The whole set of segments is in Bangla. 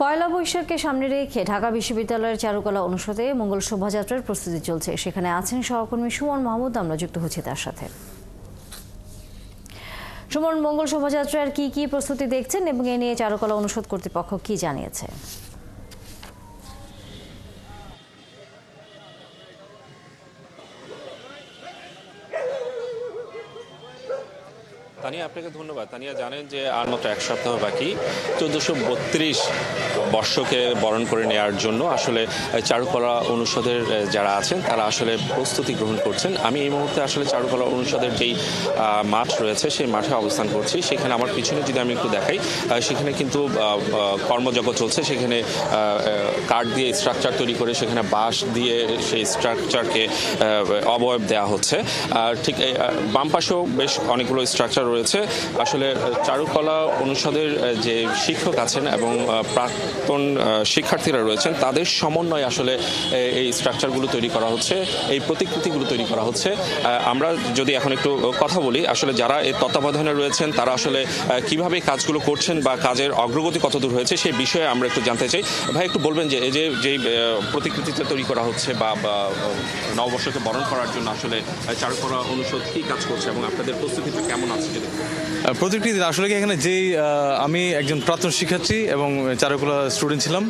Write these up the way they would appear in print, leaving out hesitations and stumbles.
পয়লা বৈশাখকে সামনে রেখে ঢাকা বিশ্ববিদ্যালয়ের চারুকলা অনুষদে মঙ্গল শোভাযাত্রার প্রস্তুতি চলছে। সেখানে আছেন সহকর্মী সুমন মাহমুদ, আমরা যুক্ত হচ্ছি তার সাথে। সুমন, মঙ্গল শোভাযাত্রার কি প্রস্তুতি দেখছেন এবং এ নিয়ে চারুকলা অনুষদ কর্তৃপক্ষ কি জানিয়েছে? তানিয়া, আপনাকে ধন্যবাদ। তানিয়া, জানেন যে আর মাত্র এক সপ্তাহ বাকি 1432 বর্ষকে বরণ করে নেওয়ার জন্য আসলে চারুকলা অনুষদের যারা আছেন তারা আসলে প্রস্তুতি গ্রহণ করছেন। আমি এই মুহূর্তে আসলে চারুকলা অনুষদের যেই মাঠ রয়েছে সেই মাঠে অবস্থান করছি। সেখানে আমার পিছনে যদি আমি একটু দেখাই, সেখানে কিন্তু কর্মযজ্ঞ চলছে। সেখানে কাঠ দিয়ে স্ট্রাকচার তৈরি করে সেখানে বাঁশ দিয়ে সেই স্ট্রাকচারকে অবয়ব দেওয়া হচ্ছে। ঠিক বাম পাশেও বেশ অনেকগুলো স্ট্রাকচার রয়েছে। আসলে চারুকলা অনুষদের যে শিক্ষক আছেন এবং প্রাক্তন শিক্ষার্থীরা রয়েছেন তাদের সমন্বয়ে আসলে এই স্ট্রাকচারগুলো তৈরি করা হচ্ছে, এই প্রতিকৃতিগুলো তৈরি করা হচ্ছে। আমরা যদি এখন একটু কথা বলি, আসলে যারা এই তত্ত্বাবধানে রয়েছেন তারা আসলে কিভাবে কাজগুলো করছেন বা কাজের অগ্রগতি কতদূর হয়েছে সেই বিষয়ে আমরা একটু জানতে চাই। ভাই, একটু বলবেন যে এই যে প্রতিকৃতিটা তৈরি করা হচ্ছে বা নববর্ষকে বরণ করার জন্য আসলে চারুকলা অনুষদ কি কাজ করছে এবং আপনাদের প্রস্তুতিটা কেমন আছে? প্রতিকৃতি আসলে কি এখানে আমি একজন প্রাক্তন শিক্ষার্থী এবং চারুকলা স্টুডেন্ট ছিলাম।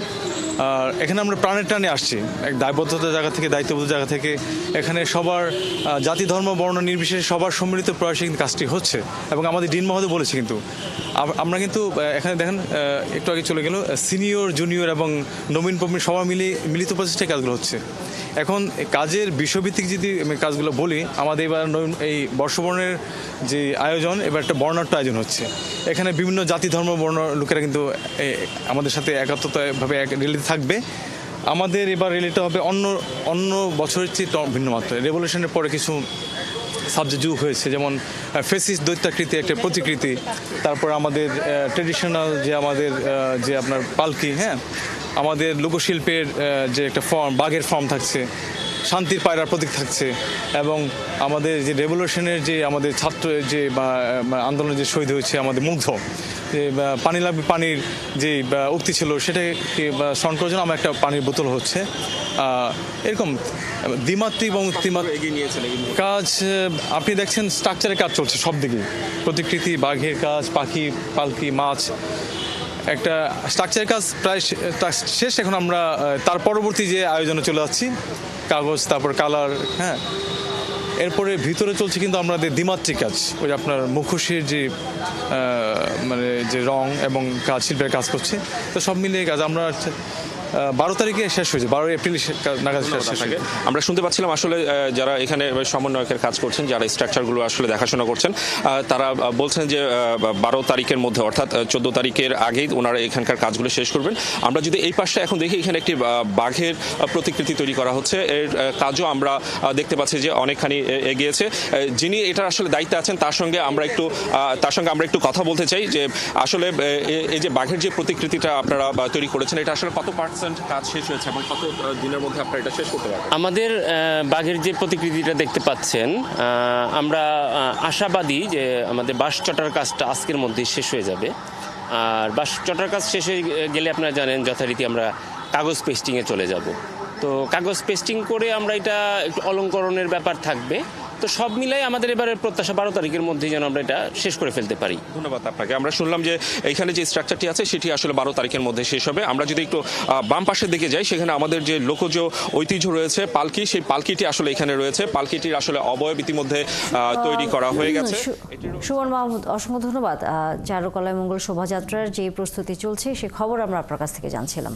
আর এখানে আমরা প্রাণের টানে আসছি, এক দায়বদ্ধতার জায়গা থেকে, দায়িত্ববোধের জায়গা থেকে। এখানে সবার জাতি ধর্ম বর্ণ নির্বিশেষে সবার সম্মিলিত প্রয়াসে কিন্তু কাজটি হচ্ছে এবং আমাদের ডিন মহোদয় বলেছে কিন্তু আমরা কিন্তু এখানে দেখেন একটু আগে চলে গেল সিনিয়র জুনিয়র এবং নবীন প্রবীণ সবাই মিলিত প্রচেষ্টায় কাজগুলো হচ্ছে। এখন কাজের বিষয়ভিত্তিক যদি আমি কাজগুলো বলি, আমাদের এবার এই বর্ষবরণের যে আয়োজন, এবার একটা বর্ণাঢ্য আয়োজন হচ্ছে। এখানে বিভিন্ন জাতি ধর্ম বর্ণ লোকেরা কিন্তু আমাদের সাথে একাত্মতাভাবে রিলেতে থাকবে। আমাদের এবার রিলেটা হবে অন্য বছরের চেয়ে ভিন্ন মাত্রায়। রেভলিউশনের পরে কিছু সাবজেক্ট যোগ হয়েছে, যেমন ফেসিস দৈত্যাকৃতি একটা প্রতিকৃতি, তারপর আমাদের ট্রেডিশনাল যে আপনার পালকি, হ্যাঁ, আমাদের লোকশিল্পের যে একটা ফর্ম, বাঘের ফর্ম থাকছে, শান্তির পায়রার প্রতীক থাকছে, এবং আমাদের যে রেভলিউশনের যে আমাদের ছাত্রের যে আন্দোলনে যে শহীদ হয়েছে আমাদের মুগ্ধ, যে পানি লাগবে পানির যে উক্তি ছিল সেটাকে স্মরণ করার জন্য আমার একটা পানির বোতল হচ্ছে। এরকম দ্বিমাত্রিক এবং ত্রিমাত্রিক কাজ আপনি দেখছেন, স্ট্রাকচারের কাজ চলছে সব দিকেই। প্রতিকৃতি, বাঘের কাজ, পাখি, পালকি, মাছ, একটা স্ট্রাকচারের কাজ প্রায় শেষ। এখন আমরা তার পরবর্তী যে আয়োজনে চলে যাচ্ছি, কাগজ, তারপর কালার, হ্যাঁ, এরপরে ভিতরে চলছে কিন্তু আমাদের দ্বিমাত্রিক কাজ, ওই আপনার মুখোশের যে যে রং এবং কাজ, শিল্পের কাজ করছে। তো সব মিলিয়ে কাজ আমরা 12 তারিখে শেষ হয়েছে, 12 এপ্রিল নাগাদ শেষ হয়েছে। আমরা শুনতে পাচ্ছিলাম আসলে যারা এখানে সমন্বয়কের কাজ করছেন, যারা স্ট্রাকচারগুলো আসলে দেখাশোনা করছেন, তারা বলছেন যে 12 তারিখের মধ্যে, অর্থাৎ 14 তারিখের আগেই ওনারা এখানকার কাজগুলো শেষ করবেন। আমরা যদি এই পাশে এখন দেখি, এখানে একটি বাঘের প্রতিকৃতি তৈরি করা হচ্ছে। এর কাজও আমরা দেখতে পাচ্ছি যে অনেকখানি এগিয়েছে। যিনি এটার আসলে দায়িত্বে আছেন তার সঙ্গে আমরা একটু কথা বলতে চাই যে আসলে এই যে বাঘের যে প্রতিকৃতিটা আপনারা তৈরি করেছেন, এটা আসলে কত কাজ শেষ হয়েছে এবং কত দিনের মধ্যে আপনারা এটা শেষ করতে পারবেন? আমাদের বাঘের যে প্রতিকৃতিটা দেখতে পাচ্ছেন, আমরা আশাবাদী যে আমাদের বাঁশ চটার কাজটা আজকের মধ্যে শেষ হয়ে যাবে। আর বাঁশ চটার কাজ শেষ হয়ে গেলে আপনারা জানেন যথারীতি আমরা কাগজ পেস্টিংয়ে চলে যাব। তো কাগজ পেস্টিং করে আমরা এটা একটু অলঙ্করণের ব্যাপার থাকবে। তো সব মিলাই আমাদের এবারে প্রত্যাশা 12 তারিখের মধ্যেই যেন আমরা এটা শেষ করে ফেলতে পারি। ধন্যবাদ আপনাকে। আমরা শুনলাম যে এখানে যে স্ট্রাকচারটি আছে সেটি আসলে 12 তারিখের মধ্যে শেষ হবে। আমরা যদি একটু বাম পাশের দিকে যাই, সেখানে আমাদের যে লোকজ ঐতিহ্য রয়েছে পালকি, সেই পালকিটি আসলে এখানে রয়েছে। পালকিটির আসলে অবয়ব ইতিমধ্যে তৈরি করা হয়ে গেছে। সুমন মাহমুদ, অসংখ্য ধন্যবাদ। চারুকলায় মঙ্গল শোভাযাত্রার যে প্রস্তুতি চলছে সে খবর আমরা আপনার কাছ থেকে জানছিলাম।